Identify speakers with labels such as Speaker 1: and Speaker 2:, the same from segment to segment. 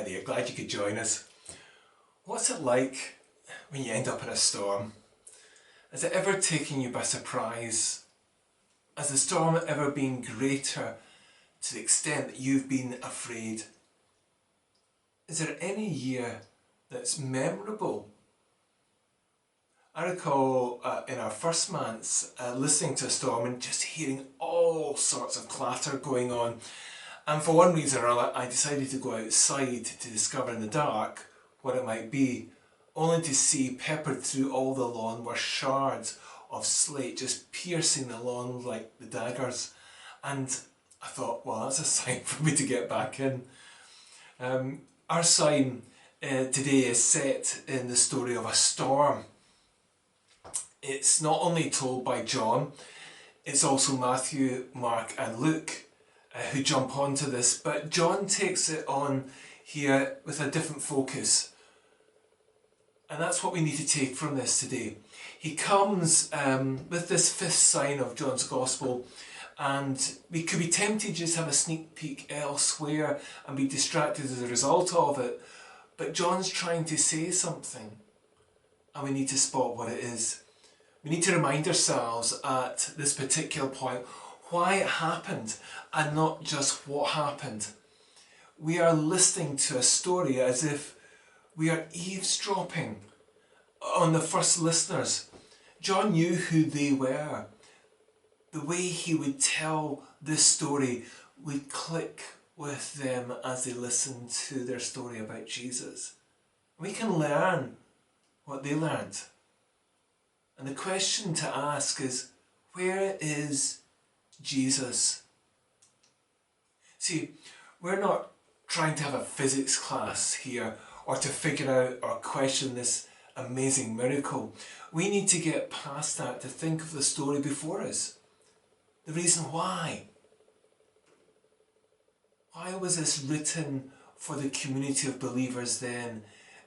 Speaker 1: Hi there, glad you could join us. What's it like when you end up in a storm? Has it ever taken you by surprise? Has the storm ever been greater to the extent that you've been afraid? Is there any year that's memorable? I recall in our first months listening to a storm and just hearing all sorts of clatter going on. And for one reason or another, I decided to go outside to discover in the dark what it might be, only to see peppered through all the lawn were shards of slate just piercing the lawn like the daggers. And I thought, well, that's a sign for me to get back in. Our sign today is set in the story of a storm. It's not only told by John, it's also Matthew, Mark and Luke who jump onto this, but John takes it on here with a different focus. And that's what we need to take from this today. He comes with this fifth sign of John's Gospel, and we could be tempted to just have a sneak peek elsewhere and be distracted as a result of it. But John's trying to say something, and we need to spot what it is. We need to remind ourselves at this particular point why it happened and not just what happened. We are listening to a story as if we are eavesdropping on the first listeners. John knew who they were. The way he would tell this story would click with them as they listened to their story about Jesus. We can learn what they learned. And the question to ask is, where is Jesus? See, we're not trying to have a physics class here or to figure out or question this amazing miracle. We need to get past that to think of the story before us. The reason why. Why was this written for the community of believers then?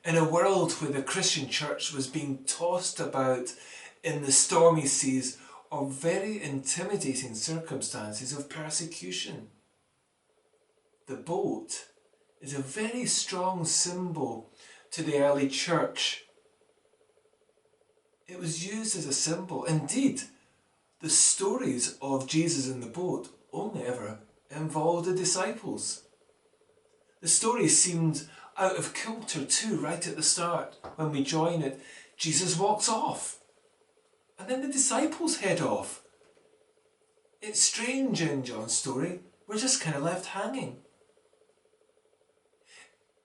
Speaker 1: In a world where the Christian church was being tossed about in the stormy seas of very intimidating circumstances of persecution. The boat is a very strong symbol to the early church. It was used as a symbol. Indeed, the stories of Jesus in the boat only ever involved the disciples. The story seemed out of kilter too, right at the start. When we join it, Jesus walks off. And then the disciples head off. It's strange in John's story. We're just kind of left hanging.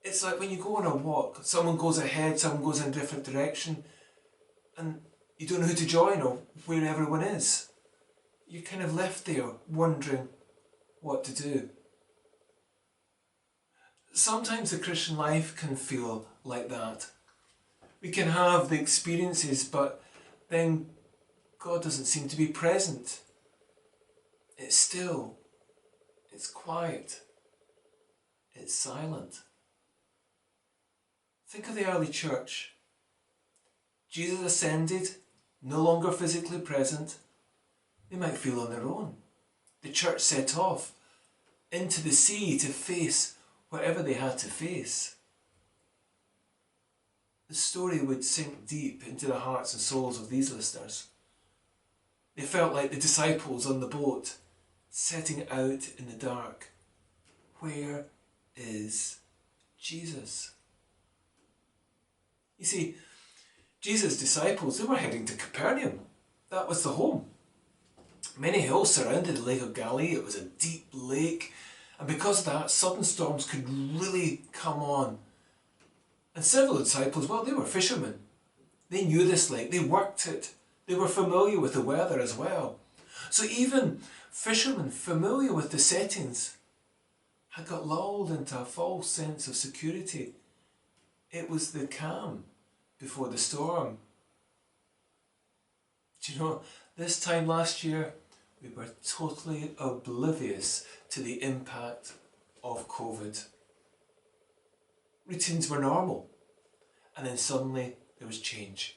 Speaker 1: It's like when you go on a walk, someone goes ahead, someone goes in a different direction, and you don't know who to join or where everyone is. You're kind of left there wondering what to do. Sometimes the Christian life can feel like that. We can have the experiences, but then God doesn't seem to be present. It's still, it's quiet, it's silent. Think of the early church. Jesus ascended, no longer physically present. They might feel on their own. The church set off into the sea to face whatever they had to face. The story would sink deep into the hearts and souls of these listeners. They felt like the disciples on the boat, setting out in the dark. Where is Jesus? You see, Jesus' disciples, they were heading to Capernaum. That was the home. Many hills surrounded the Lake of Galilee. It was a deep lake. And because of that, sudden storms could really come on. And several disciples, well, they were fishermen. They knew this lake. They worked it. They were familiar with the weather as well. So even fishermen familiar with the settings had got lulled into a false sense of security. It was the calm before the storm. Do you know, this time last year, we were totally oblivious to the impact of COVID. Routines were normal, and then suddenly there was change.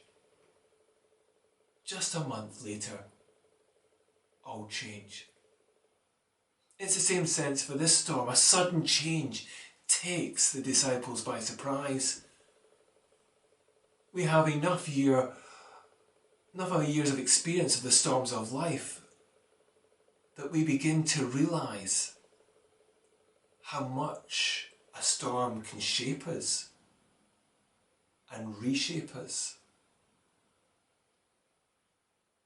Speaker 1: Just a month later, all change. It's the same sense for this storm, a sudden change takes the disciples by surprise. We have enough years of experience of the storms of life that we begin to realise how much a storm can shape us and reshape us.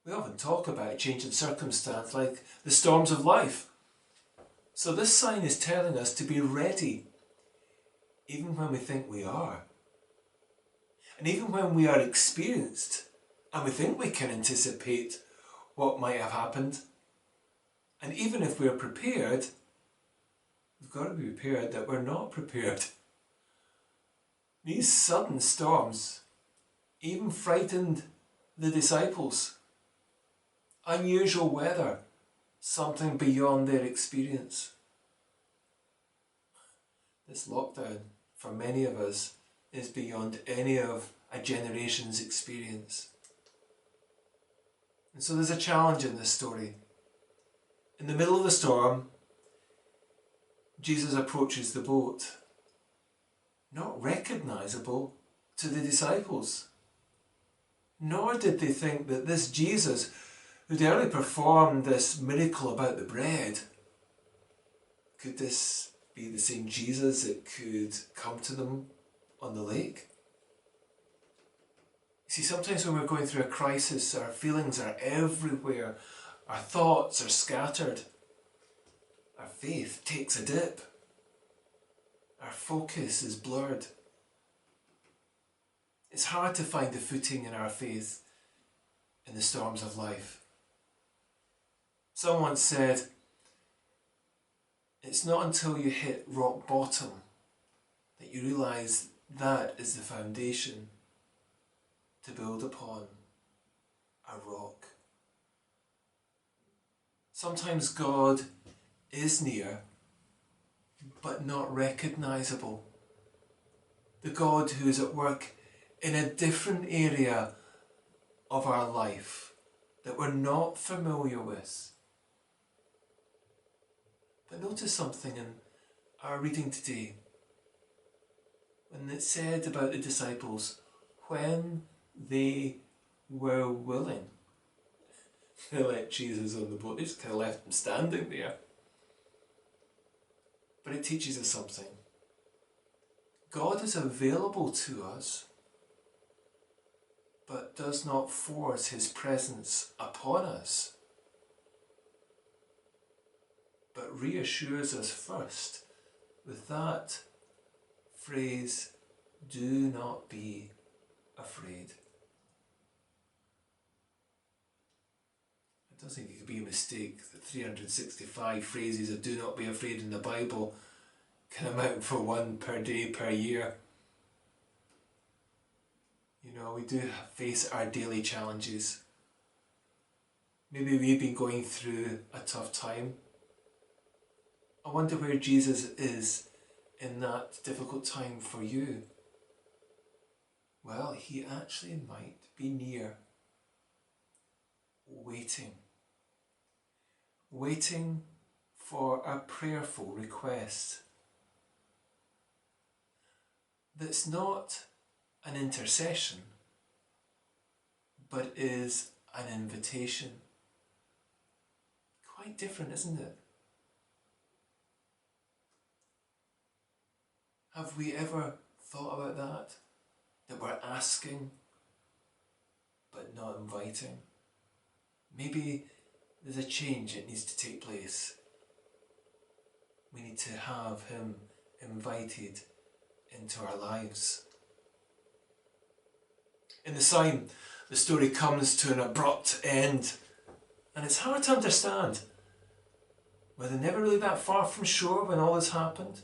Speaker 1: We often talk about a change in circumstance like the storms of life. So this sign is telling us to be ready, even when we think we are. And even when we are experienced and we think we can anticipate what might have happened. And even if we're prepared, we've got to be prepared that we're not prepared. These sudden storms even frightened the disciples. Unusual weather, something beyond their experience. This lockdown, for many of us, is beyond any of a generation's experience. And so there's a challenge in this story. In the middle of the storm, Jesus approaches the boat, not recognisable to the disciples. Nor did they think that this Jesus, who'd earlier performed this miracle about the bread, could this be the same Jesus that could come to them on the lake? You see, sometimes when we're going through a crisis, our feelings are everywhere, our thoughts are scattered, our faith takes a dip, our focus is blurred. It's hard to find the footing in our faith in the storms of life. Someone said, it's not until you hit rock bottom that you realise that is the foundation to build upon a rock. Sometimes God is near, but not recognisable. The God who is at work in a different area of our life that we're not familiar with. But notice something in our reading today. When it said about the disciples, when they were willing, they let Jesus on the boat. They just kind of left him standing there. But it teaches us something. God is available to us, but does not force his presence upon us, but reassures us first with that phrase, do not be afraid. I don't think it could be a mistake that 365 phrases of do not be afraid in the Bible can amount for one per day, per year. You know, we do face our daily challenges. Maybe we've been going through a tough time. I wonder where Jesus is in that difficult time for you. Well, he actually might be near, waiting for a prayerful request that's not an intercession, but is an invitation. Quite different, isn't it? Have we ever thought about that? That we're asking, but not inviting? Maybe there's a change that needs to take place. We need to have him invited into our lives. In the sign, the story comes to an abrupt end, and it's hard to understand. Were they never really that far from shore when all this happened?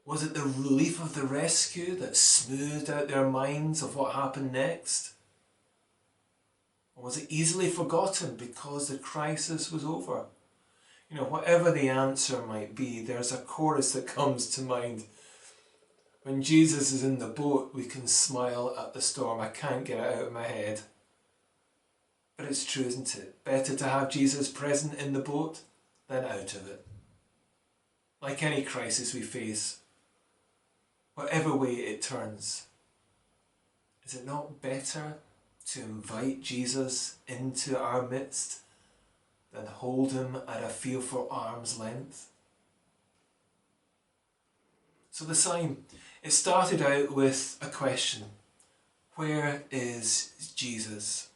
Speaker 1: Was it the relief of the rescue that smoothed out their minds of what happened next? Or was it easily forgotten because the crisis was over? You know, whatever the answer might be, there's a chorus that comes to mind. When Jesus is in the boat, we can smile at the storm. I can't get it out of my head. But it's true, isn't it? Better to have Jesus present in the boat than out of it. like any crisis we face, whatever way it turns, is it not better to invite Jesus into our midst than hold him at a fearful arm's length? So the psalm, it started out with a question: where is Jesus?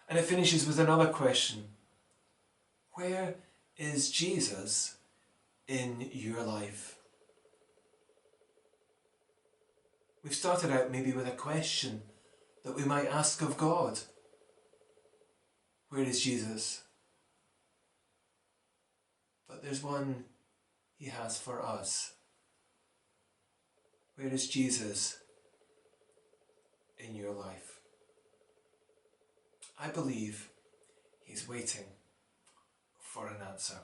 Speaker 1: And it finishes with another question: where is Jesus in your life? We've started out maybe with a question that we might ask of God. Where is Jesus? But there's one he has for us. Where is Jesus in your life? I believe he's waiting for an answer.